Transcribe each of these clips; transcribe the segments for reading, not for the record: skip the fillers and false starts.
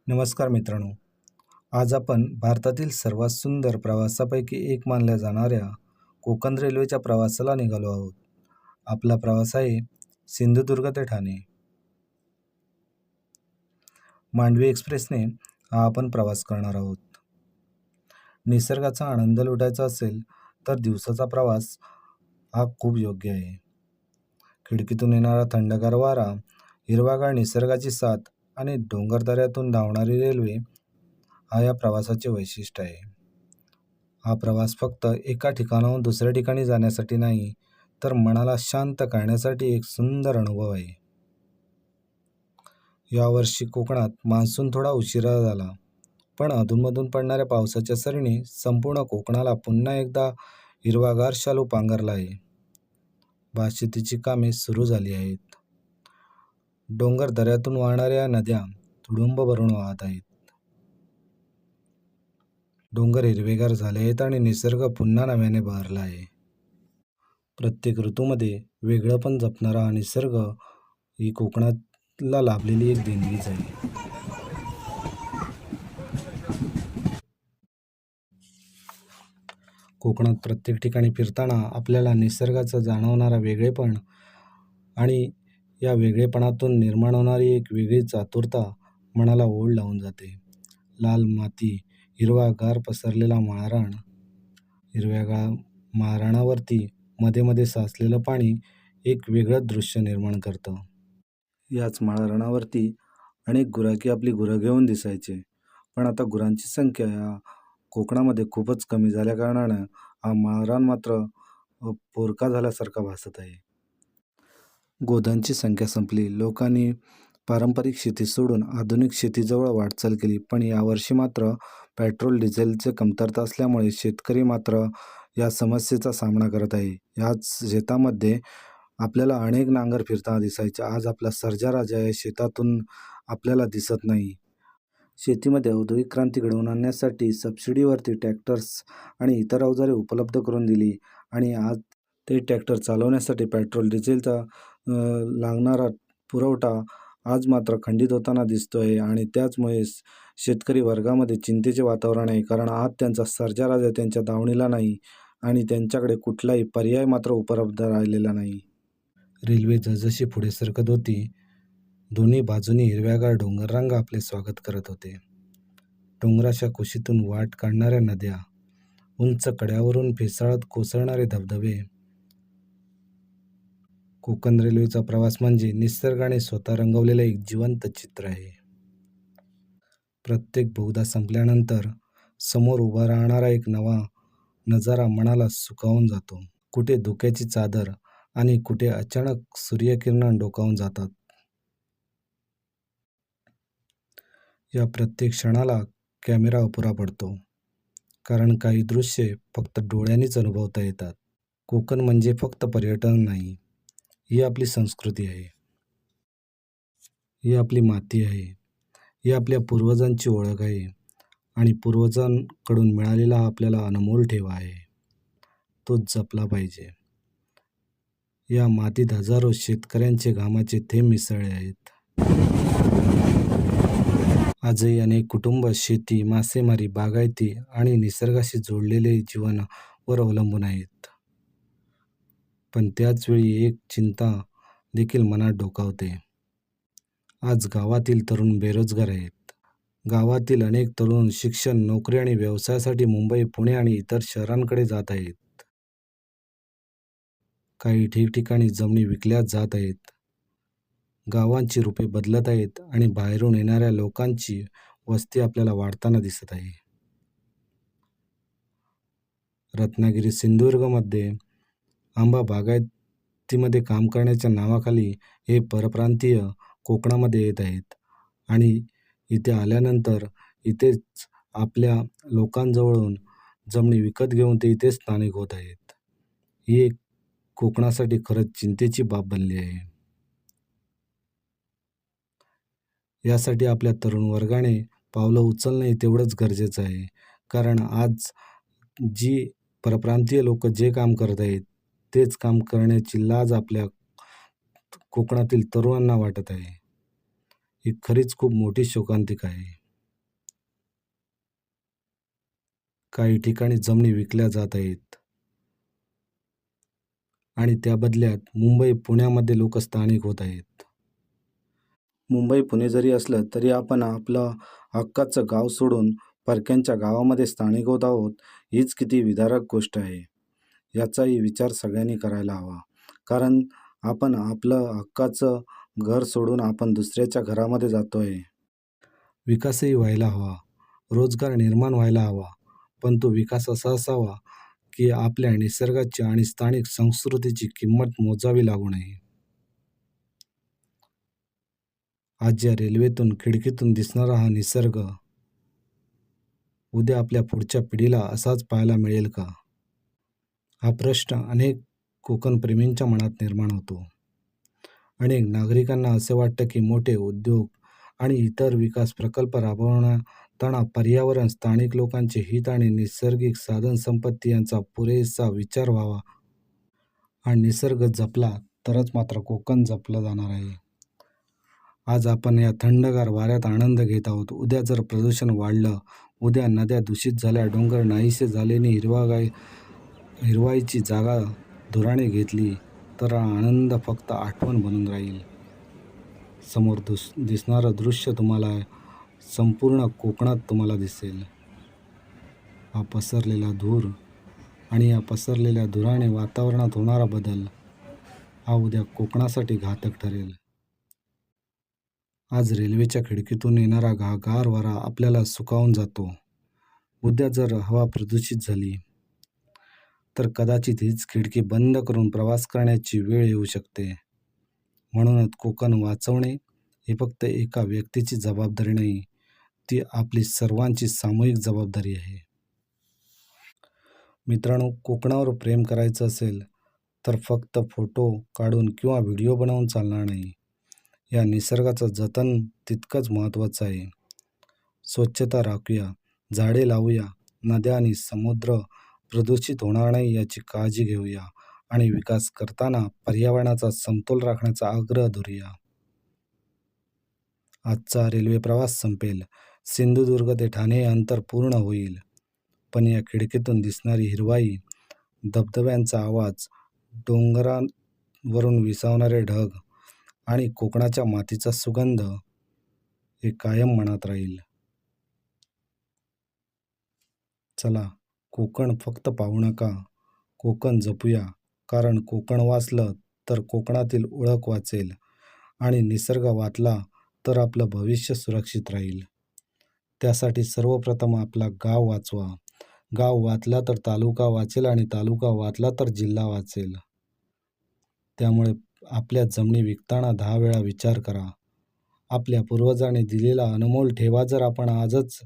नमस्कार मित्रांनो. आज आपण भारतातील सर्वात सुंदर प्रवासापैकी एक मानल्या जाणाऱ्या कोकण रेल्वेच्या प्रवासाला निघालो आहोत. आपला प्रवास आहे सिंधुदुर्ग ते ठाणे. मांडवी एक्सप्रेसने हा आपण प्रवास करणार आहोत. निसर्गाचा आनंद लुटायचा असेल तर दिवसाचा प्रवास हा खूप योग्य आहे. खिडकीतून येणारा थंडगार वारा, हिरवागार निसर्गाची साथ आणि डोंगरदऱ्यातून धावणारी रेल्वे हा या प्रवासाचे वैशिष्ट्य आहे. हा प्रवास फक्त एका ठिकाणाहून दुसऱ्या ठिकाणी जाण्यासाठी नाही, तर मनाला शांत करण्यासाठी एक सुंदर अनुभव आहे. यावर्षी कोकणात मान्सून थोडा उशिरा झाला, पण अधूनमधून पडणाऱ्या पावसाच्या सरीने संपूर्ण कोकणाला पुन्हा एकदा हिरवागार शालू पांघरला आहे. भातशेतीची कामे सुरू झाली आहेत. डोंगर दऱ्यातून वाहणाऱ्या नद्या तुडुंब भरून वाहत आहेत. डोंगर हिरवेगार झाले आहेत आणि निसर्ग पुन्हा नव्याने बहरला आहे. प्रत्येक ऋतूमध्ये वेगळं पण जपणारा हा निसर्ग ही कोकणाला लाभलेली एक देणगीच आहे. कोकणात प्रत्येक ठिकाणी फिरताना आपल्याला निसर्गाचं जाणवणारा वेगळेपण आणि या वेगळेपणातून निर्माण होणारी एक वेगळीच आतुरता मनाला ओढ लावून जाते. लाल माती, हिरवागार पसरलेला माळरान, हिरव्यागार माळरानावरती मध्ये मध्ये साचलेलं पाणी एक वेगळंच दृश्य निर्माण करतं. याच माळरानावरती अनेक गुराखी आपली गुरं घेऊन दिसायचे, पण आता गुरांची संख्या या कोकणामध्ये खूपच कमी झाल्या कारणानं हा माळरान मात्र पोरका झाल्यासारखा भासत आहे. गोदांची संख्या संपली. लोकांनी पारंपरिक शेती सोडून आधुनिक शेतीजवळ वाटचाल केली, पण यावर्षी मात्र पेट्रोल डिझेलची कमतरता असल्यामुळे शेतकरी मात्र या समस्येचा सामना करत आहे. याच शेतामध्ये आपल्याला अनेक नांगर फिरताना दिसायचे. आज आपला सर्जा राजा या शेतातून आपल्याला दिसत नाही. शेतीमध्ये औद्योगिक क्रांती घडवून आणण्यासाठी सबसिडीवरती ट्रॅक्टर्स आणि इतर अवजारे उपलब्ध करून दिली आणि आज ते ट्रॅक्टर चालवण्यासाठी पेट्रोल डिझेलचा लागणारा पुरवठा आज मात्र खंडित होताना दिसतोय आणि त्याचमुळे शेतकरी वर्गामध्ये चिंतेचे वातावरण आहे, कारण आज त्यांचा सर्जा राजा त्यांच्या दावणीला नाही आणि त्यांच्याकडे कुठलाही पर्याय मात्र उपलब्ध राहिलेला नाही. रेल्वे जसजशी पुढे सरकत होती, दोन्ही बाजूनी हिरव्यागार डोंगररांगा आपले स्वागत करत होते. डोंगराच्या कुशीतून वाट काढणाऱ्या नद्या, उंच कड्यावरून फेसाळत कोसळणारे धबधबे. कोकण रेल्वेचा प्रवास म्हणजे निसर्गाने स्वतः रंगवलेलं एक जिवंत चित्र आहे. प्रत्येक बोगदा संपल्यानंतर समोर उभा राहणारा एक नवा नजारा मनाला सुखावून जातो. कुठे धुक्याची चादर आणि कुठे अचानक सूर्यकिरण डोकावून जातात. या प्रत्येक क्षणाला कॅमेरा अपुरा पडतो, कारण काही दृश्ये फक्त डोळ्यांनीच अनुभवता येतात. कोकण म्हणजे फक्त पर्यटन नाही, ही आपली संस्कृती आहे, ही आपली माती आहे, ही आपल्या पूर्वजांची ओळख आहे आणि पूर्वजांकडून मिळालेला हा आपल्याला अनमोल ठेवा आहे. तो जपला पाहिजे. या मातीत हजारो शेतकऱ्यांचे घामाचे थेंब मिसळले आहेत. आजही अनेक कुटुंब शेती, मासेमारी, बागायती आणि निसर्गाशी जोडलेले जीवनावर अवलंबून आहेत. पण त्याचवेळी एक चिंता देखील मनात डोकावते. आज गावातील तरुण बेरोजगार आहेत. गावातील अनेक तरुण शिक्षण, नोकरी आणि व्यवसायासाठी मुंबई, पुणे आणि इतर शहरांकडे जात आहेत. काही ठिकठिकाणी जमिनी विकल्या जात आहेत. गावांची रूपे बदलत आहेत आणि बाहेरून येणाऱ्या लोकांची वस्ती आपल्याला वाढताना दिसत आहे. रत्नागिरी, सिंधुदुर्गमध्ये आंबा बागायतीमध्ये काम करण्याच्या नावाखाली हे परप्रांतीय कोकणामध्ये येत आहेत आणि इथे आल्यानंतर इथेच आपल्या लोकांजवळून जमिनी विकत घेऊन ते इथेच स्थानिक होत आहेत. ही एक कोकणासाठी खरंच चिंतेची बाब बनली आहे. यासाठी आपल्या तरुण वर्गाने पावलं उचलणे तेवढंच गरजेचं आहे, कारण आज जी परप्रांतीय लोक जे काम करत आहेत तेच काम करण्याची लाज आपल्या कोकणातील तरुणांना वाटत आहे. ही खरीच खूप मोठी शोकांतिका आहे. काही ठिकाणी जमिनी विकल्या जात आहेत आणि त्या बदल्यात मुंबई, पुण्यामध्ये लोक स्थानिक होत आहेत. मुंबई, पुणे जरी असलं तरी आपण आपलं हक्काचं गाव सोडून परक्यांच्या गावामध्ये स्थानिक होत आहोत. हीच किती विदारक गोष्ट आहे. याचाही विचार सगळ्यांनी करायला हवा. कारण आपण आपलं हक्काचं घर सोडून आपण दुसऱ्याच्या घरामध्ये जातोय. विकासही व्हायला हवा, रोजगार निर्माण व्हायला हवा, पण तो विकास असा असावा की आपल्या निसर्गाची आणि स्थानिक संस्कृतीची किंमत मोजावी लागू नये. आज या रेल्वेतून खिडकीतून दिसणारा हा निसर्ग उद्या आपल्या पुढच्या पिढीला असाच पाहायला मिळेल का? हा प्रश्न अनेक कोकणप्रेमींच्या मनात निर्माण होतो. अनेक नागरिकांना असे वाटतं की मोठे उद्योग आणि इतर विकास प्रकल्प राबवताना पर्यावरण, स्थानिक लोकांचे हित आणि नैसर्गिक साधनसंपत्ती यांचा पुरेसा विचार व्हावा. हा निसर्ग जपला तरच मात्र कोकण जपलं जाणार आहे. आज आपण या थंडगार वाऱ्यात आनंद घेत आहोत. उद्या जर प्रदूषण वाढलं, उद्या नद्या दूषित झाल्या, डोंगर नाहीसे झाले आणि हिरवाईची जागा धुराने घेतली तर हा आनंद फक्त आठवण बनून राहील. समोर दिसणारं दृश्य तुम्हाला संपूर्ण कोकणात तुम्हाला दिसेल. हा पसरलेला धूर आणि या पसरलेल्या धुराने वातावरणात होणारा बदल हा उद्या कोकणासाठी घातक ठरेल. आज रेल्वेच्या खिडकीतून येणारा गार वारा आपल्याला सुखावून जातो. उद्या जर हवा प्रदूषित झाली तर कदाचित हीच खिडकी बंद करून प्रवास करण्याची वेळ येऊ शकते. म्हणूनच कोकण वाचवणे ही फक्त एका व्यक्तीची जबाबदारी नाही, ती आपली सर्वांची सामूहिक जबाबदारी आहे. मित्रांनो, कोकणावर प्रेम करायचं असेल तर फक्त फोटो काढून किंवा व्हिडिओ बनवून चालणार नाही. या निसर्गाचं जतन तितकंच महत्त्वाचं आहे. स्वच्छता राखूया, झाडे लावूया, नद्या आणि समुद्र प्रदूषित होणार नाही याची काळजी घेऊया आणि विकास करताना पर्यावरणाचा समतोल राखण्याचा आग्रह धरूया. आजचा रेल्वे प्रवास संपेल, सिंधुदुर्ग ते ठाणे हे अंतर पूर्ण होईल, पण या खिडकीतून दिसणारी हिरवाई, धबधब्यांचा आवाज, डोंगरावरून विसावणारे ढग आणि कोकणाच्या मातीचा सुगंध हे कायम मनात राहील. चला, कोकण फक्त पाहू नका, कोकण जपूया. कारण कोकण वाचलं तर कोकणातील ओळख वाचेल आणि निसर्ग वाचला तर आपलं भविष्य सुरक्षित राहील. त्यासाठी सर्वप्रथम आपला गाव वाचवा. गाव वाचला तर तालुका वाचेल आणि तालुका वाचला तर जिल्हा वाचेल. त्यामुळे आपल्या जमिनी विकताना 10 वेळा विचार करा. आपल्या पूर्वजांनी दिलेला अनमोल ठेवा जर आपण आजच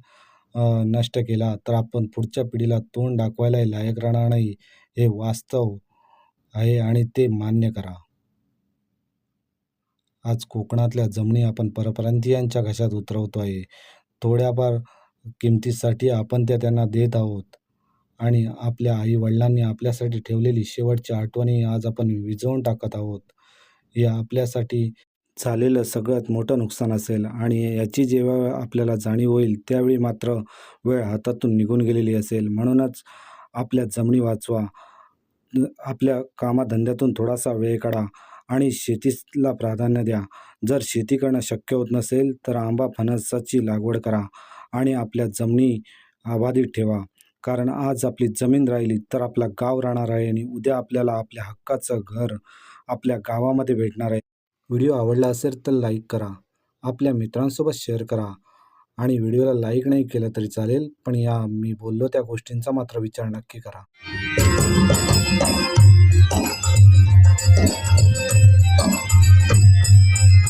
नष्ट केला तर आपण पुढच्या पिढीला तोंड दाखवायला लायक राहणार नाही. हे वास्तव आहे आणि ते मान्य करा. आज कोकणातल्या जमिनी आपण परप्रांतीयांच्या घशात उतरवतो आहे. थोड्याफार किमतीसाठी आपण त्यांना देत आहोत आणि आपल्या आई-वडिलांनी आपल्यासाठी ठेवलेली शेवटची आठवणी आज आपण विझवून टाकत आहोत. हे आपल्यासाठी झालेलं सगळ्यात मोठं नुकसान असेल आणि याची जेव्हा आपल्याला जाणीव होईल त्यावेळी मात्र वेळ हातातून निघून गेलेली असेल. म्हणूनच आपल्या जमिनी वाचवा. आपल्या कामाधंद्यातून थोडासा वेळ काढा आणि शेतीला प्राधान्य द्या. जर शेती करणं शक्य होत नसेल तर आंबा फणसाची लागवड करा आणि आपल्या जमिनी अबाधित ठेवा. कारण आज आपली जमीन राहिली तर आपलं गाव राहणार आहे आणि उद्या आपल्याला आपल्या हक्काचं घर आपल्या गावामध्ये भेटणार आहे. व्हिडिओ आवडला असेल तर लाईक करा, आपल्या मित्रांसोबत शेअर करा आणि व्हिडिओला लाईक नाही केलं तरी चालेल, पण या मी बोललो त्या गोष्टींचा मात्र विचार नक्की करा.